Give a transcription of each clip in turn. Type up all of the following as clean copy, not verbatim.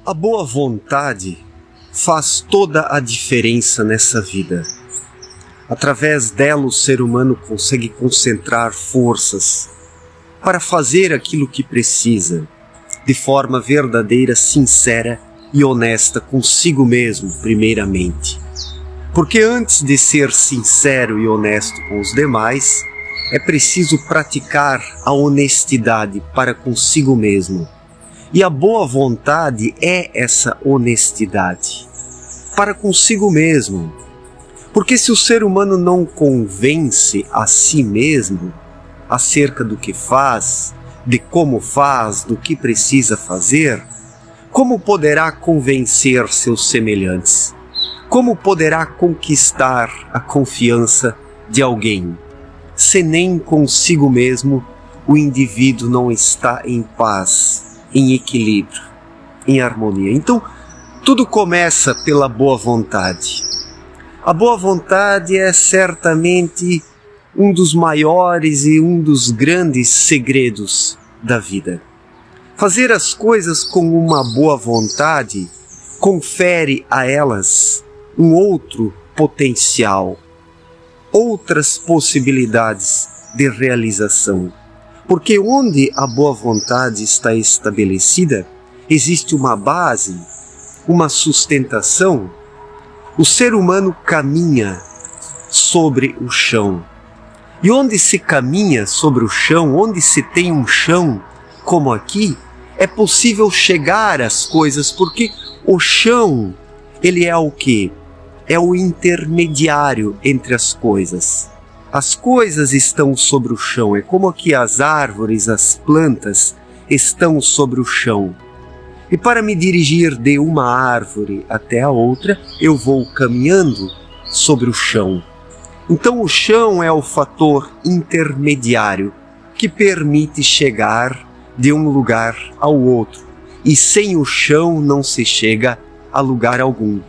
A boa vontade faz toda a diferença nessa vida. Através dela o ser humano consegue concentrar forças para fazer aquilo que precisa, de forma verdadeira, sincera e honesta consigo mesmo, primeiramente. Porque antes de ser sincero e honesto com os demais, é preciso praticar a honestidade para consigo mesmo. E a boa vontade é essa honestidade para consigo mesmo. Porque se o ser humano não convence a si mesmo acerca do que faz, de como faz, do que precisa fazer, como poderá convencer seus semelhantes? Como poderá conquistar a confiança de alguém, se nem consigo mesmo o indivíduo não está em paz, em equilíbrio, em harmonia? Então, tudo começa pela boa vontade. A boa vontade é certamente um dos maiores e um dos grandes segredos da vida. Fazer as coisas com uma boa vontade confere a elas um outro potencial, outras possibilidades de realização. Porque onde a boa vontade está estabelecida, existe uma base, uma sustentação. O ser humano caminha sobre o chão. E onde se caminha sobre o chão, onde se tem um chão como aqui, é possível chegar às coisas, porque o chão, ele é o quê? É o intermediário entre as coisas. As coisas estão sobre o chão, é como que as árvores, as plantas estão sobre o chão. E para me dirigir de uma árvore até a outra, eu vou caminhando sobre o chão. Então o chão é o fator intermediário que permite chegar de um lugar ao outro. E sem o chão não se chega a lugar algum.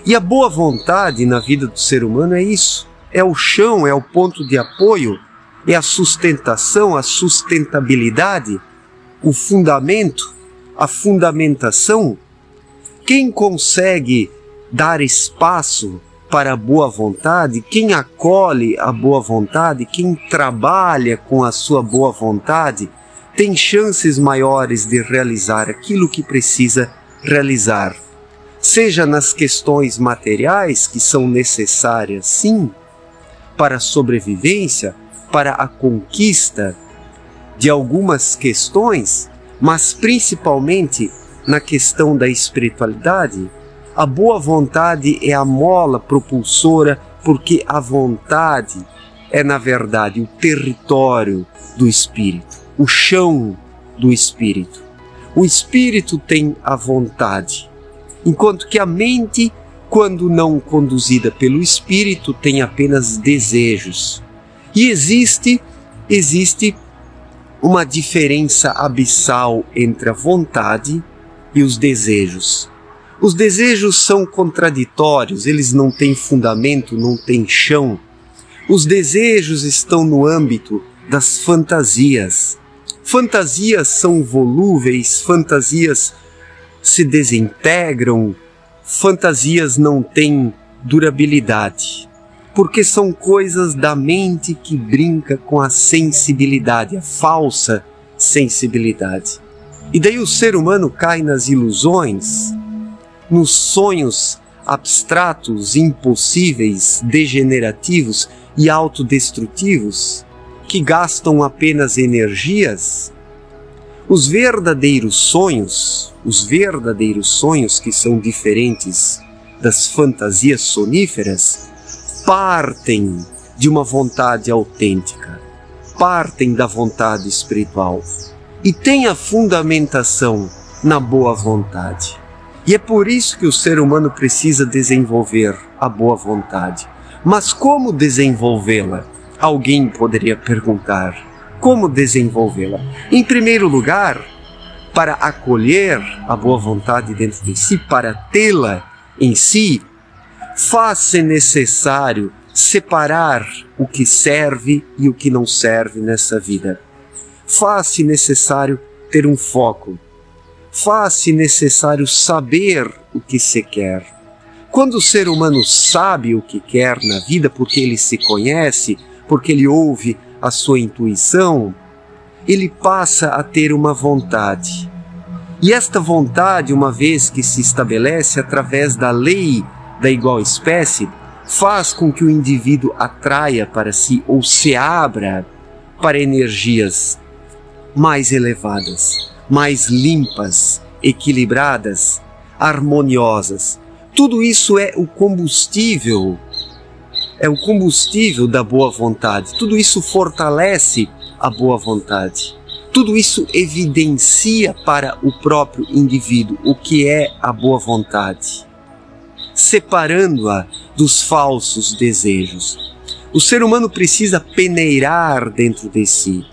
E a boa vontade na vida do ser humano é isso. É o chão, é o ponto de apoio, é a sustentação, a sustentabilidade, o fundamento, a fundamentação. Quem consegue dar espaço para a boa vontade, quem acolhe a boa vontade, quem trabalha com a sua boa vontade, tem chances maiores de realizar aquilo que precisa realizar. Seja nas questões materiais, que são necessárias, sim, para a sobrevivência, para a conquista de algumas questões, mas principalmente na questão da espiritualidade. A boa vontade é a mola propulsora, porque a vontade é, na verdade, o território do espírito, o chão do espírito. O espírito tem a vontade, enquanto que a mente, quando não conduzida pelo espírito, tem apenas desejos. E existe uma diferença abissal entre a vontade e os desejos. Os desejos são contraditórios, eles não têm fundamento, não têm chão. Os desejos estão no âmbito das fantasias. Fantasias são volúveis, fantasias se desintegram, fantasias não têm durabilidade, porque são coisas da mente que brinca com a sensibilidade, a falsa sensibilidade. E daí o ser humano cai nas ilusões, nos sonhos abstratos, impossíveis, degenerativos e autodestrutivos, que gastam apenas energias. Os verdadeiros sonhos que são diferentes das fantasias soníferas, partem de uma vontade autêntica, partem da vontade espiritual e têm a fundamentação na boa vontade. E é por isso que o ser humano precisa desenvolver a boa vontade. Mas como desenvolvê-la? Alguém poderia perguntar. Como desenvolvê-la? Em primeiro lugar, para acolher a boa vontade dentro de si, para tê-la em si, faz-se necessário separar o que serve e o que não serve nessa vida. Faz-se necessário ter um foco. faz-se necessário saber o que se quer. Quando o ser humano sabe o que quer na vida, porque ele se conhece, porque ele ouve a sua intuição, ele passa a ter uma vontade. E esta vontade, uma vez que se estabelece através da lei da igual espécie, faz com que o indivíduo atraia para si ou se abra para energias mais elevadas, mais limpas, equilibradas, harmoniosas. Tudo isso é o combustível da boa vontade. Tudo isso fortalece a boa vontade. Tudo isso evidencia para o próprio indivíduo o que é a boa vontade, separando-a dos falsos desejos. O ser humano precisa peneirar dentro de si,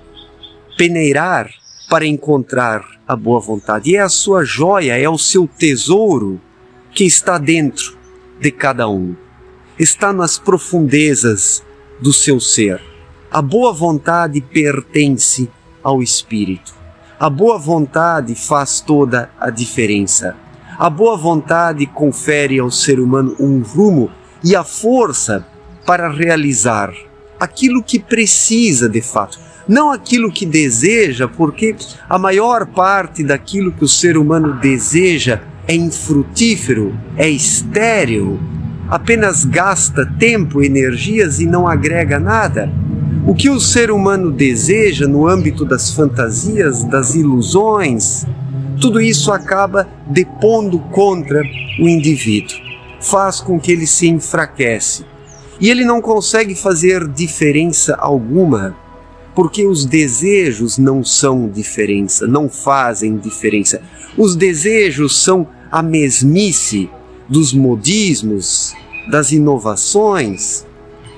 peneirar para encontrar a boa vontade. E é a sua joia, é o seu tesouro que está dentro de cada um. Está nas profundezas do seu ser. A boa vontade pertence ao Espírito. A boa vontade faz toda a diferença. A boa vontade confere ao ser humano um rumo e a força para realizar aquilo que precisa de fato. Não aquilo que deseja, porque a maior parte daquilo que o ser humano deseja é infrutífero, é estéril, apenas gasta tempo, energias e não agrega nada. O que o ser humano deseja no âmbito das fantasias, das ilusões, tudo isso acaba depondo contra o indivíduo, faz com que ele se enfraquece. E ele não consegue fazer diferença alguma, porque os desejos não são diferença, não fazem diferença. Os desejos são a mesmice dos modismos, das inovações,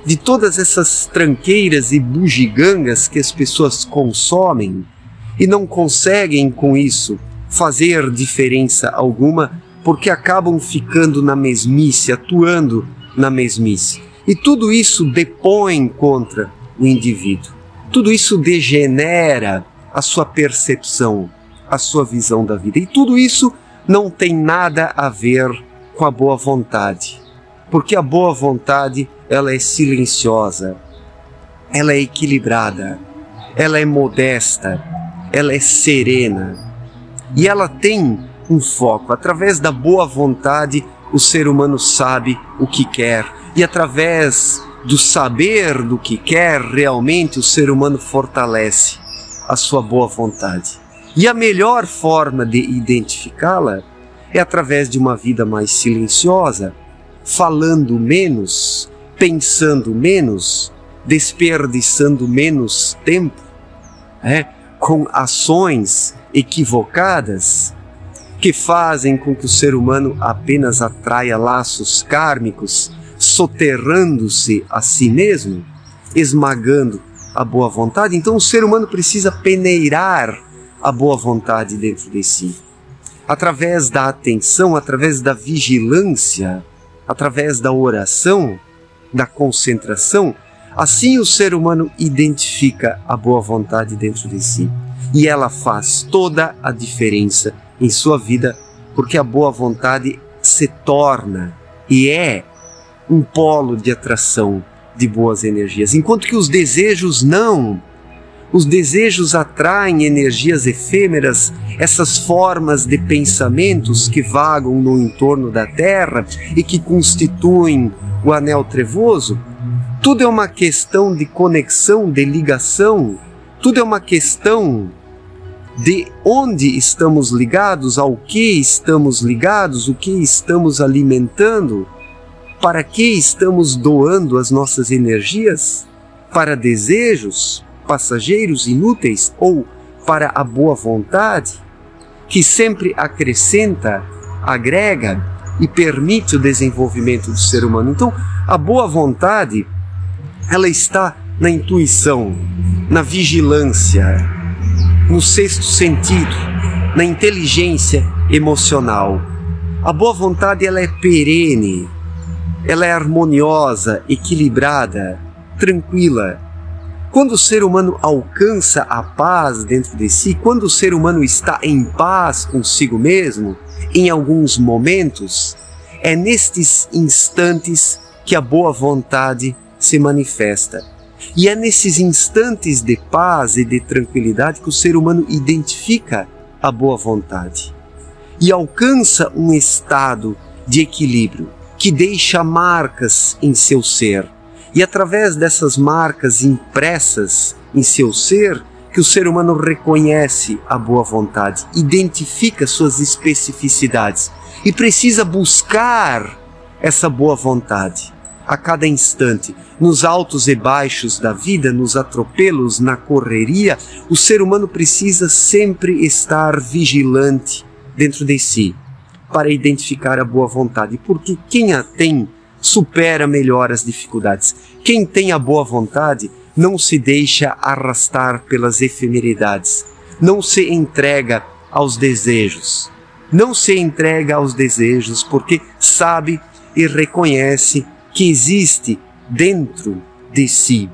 de todas essas tranqueiras e bugigangas que as pessoas consomem e não conseguem com isso fazer diferença alguma, porque acabam ficando na mesmice, atuando na mesmice. E tudo isso depõe contra o indivíduo. Tudo isso degenera a sua percepção, a sua visão da vida. E tudo isso não tem nada a ver com a boa vontade. Porque a boa vontade, ela é silenciosa, ela é equilibrada, ela é modesta, ela é serena. E ela tem um foco. Através da boa vontade, o ser humano sabe o que quer. E através do saber do que quer, realmente o ser humano fortalece a sua boa vontade. E a melhor forma de identificá-la é através de uma vida mais silenciosa, falando menos, pensando menos, desperdiçando menos tempo, com ações equivocadas que fazem com que o ser humano apenas atraia laços kármicos, soterrando-se a si mesmo, esmagando a boa vontade. Então o ser humano precisa peneirar a boa vontade dentro de si, através da atenção, através da vigilância, através da oração, da concentração. Assim o ser humano identifica a boa vontade dentro de si e ela faz toda a diferença em sua vida, porque a boa vontade se torna e é um polo de atração de boas energias, enquanto que os desejos não. Os desejos atraem energias efêmeras, essas formas de pensamentos que vagam no entorno da Terra e que constituem o anel trevoso. Tudo é uma questão de conexão, de ligação, tudo é uma questão de onde estamos ligados, ao que estamos ligados, o que estamos alimentando, para que estamos doando as nossas energias, para desejos passageiros, inúteis, ou para a boa vontade, que sempre acrescenta, agrega e permite o desenvolvimento do ser humano. Então, a boa vontade, ela está na intuição, na vigilância, no sexto sentido, na inteligência emocional. A boa vontade, ela é perene, ela é harmoniosa, equilibrada, tranquila, Quando o ser humano alcança a paz dentro de si, quando o ser humano está em paz consigo mesmo, em alguns momentos, é nestes instantes que a boa vontade se manifesta. E é nesses instantes de paz e de tranquilidade que o ser humano identifica a boa vontade e alcança um estado de equilíbrio que deixa marcas em seu ser. E através dessas marcas impressas em seu ser, que o ser humano reconhece a boa vontade, identifica suas especificidades e precisa buscar essa boa vontade a cada instante. Nos altos e baixos da vida, nos atropelos, na correria, o ser humano precisa sempre estar vigilante dentro de si para identificar a boa vontade, porque quem a tem supera melhor as dificuldades. Quem tem a boa vontade não se deixa arrastar pelas efemeridades, não se entrega aos desejos, porque sabe e reconhece que existe dentro de si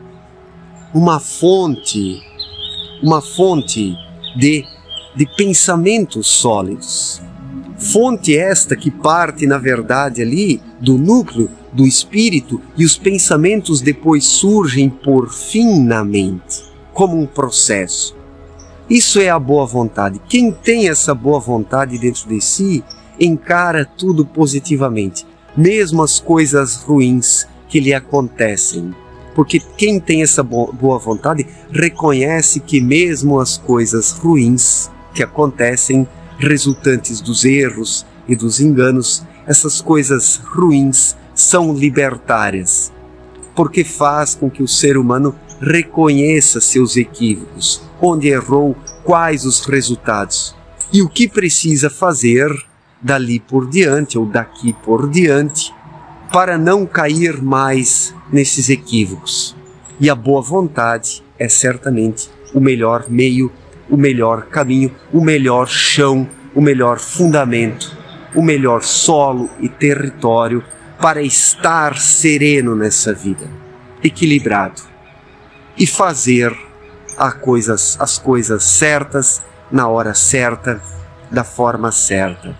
uma fonte de pensamentos sólidos. Fonte esta que parte, na verdade, ali do núcleo do espírito, e os pensamentos depois surgem por fim na mente, como um processo. Isso é a boa vontade. Quem tem essa boa vontade dentro de si, encara tudo positivamente, mesmo as coisas ruins que lhe acontecem. Porque quem tem essa boa vontade reconhece que mesmo as coisas ruins que acontecem, resultantes dos erros e dos enganos, essas coisas ruins são libertárias, porque faz com que o ser humano reconheça seus equívocos, onde errou, quais os resultados e o que precisa fazer dali por diante ou daqui por diante para não cair mais nesses equívocos. E a boa vontade é certamente o melhor meio, o melhor caminho, o melhor chão, o melhor fundamento, o melhor solo e território para estar sereno nessa vida, equilibrado, e fazer as coisas certas, na hora certa, da forma certa.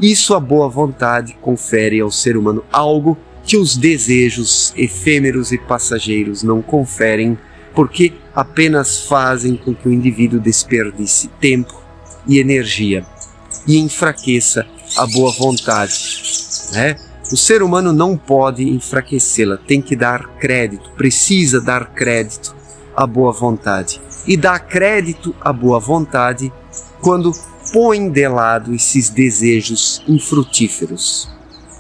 Isso a boa vontade confere ao ser humano, algo que os desejos efêmeros e passageiros não conferem, porque apenas fazem com que o indivíduo desperdice tempo e energia e enfraqueça a boa vontade, né? O ser humano não pode enfraquecê-la, tem que dar crédito, precisa dar crédito à boa vontade. E dá crédito à boa vontade quando põe de lado esses desejos infrutíferos,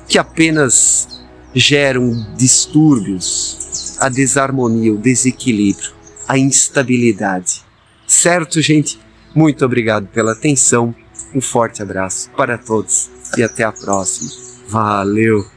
que apenas geram distúrbios, a desarmonia, o desequilíbrio, a instabilidade. Certo, gente? Muito obrigado pela atenção, um forte abraço para todos e até a próxima. Valeu!